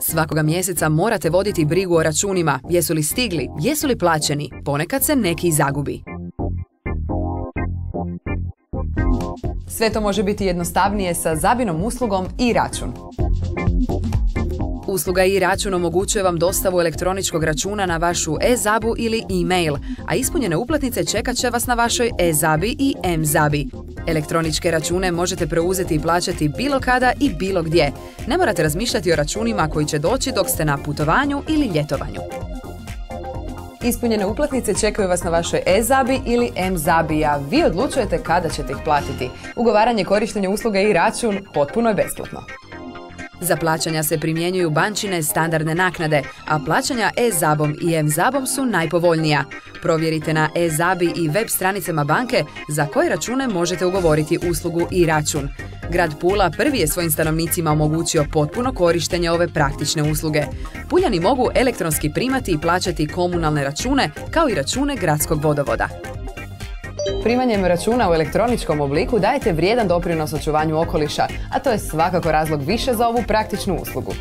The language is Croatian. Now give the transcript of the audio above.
Svakoga mjeseca morate voditi brigu o računima, jesu li stigli, jesu li plaćeni, ponekad se neki zagubi. Sve to može biti jednostavnije sa Zabinom uslugom i-račun. Usluga i-račun omogućuje vam dostavu elektroničkog računa na vašu e-zabu ili e-mail, a ispunjene uplatnice čekat će vas na vašoj e-zabi i m-zabi. Elektroničke račune možete preuzeti i plaćati bilo kada i bilo gdje. Ne morate razmišljati o računima koji će doći dok ste na putovanju ili ljetovanju. Ispunjene uplatnice čekaju vas na vašoj e-zabi ili m-zabi, a vi odlučujete kada ćete ih platiti. Ugovaranje korištenja usluge i-račun potpuno je besplatno. Za plaćanja se primjenjuju bančine standardne naknade, a plaćanja e-zabom i m-zabom su najpovoljnija. Provjerite na e-zabi i web stranicama banke za koje račune možete ugovoriti uslugu i-račun. Grad Pula prvi je svojim stanovnicima omogućio potpuno korištenje ove praktične usluge. Puljani mogu elektronski primati i plaćati komunalne račune kao i račune gradskog vodovoda. Primanjem računa u elektroničkom obliku dajete vrijedan doprinos očuvanju okoliša, a to je svakako razlog više za ovu praktičnu uslugu.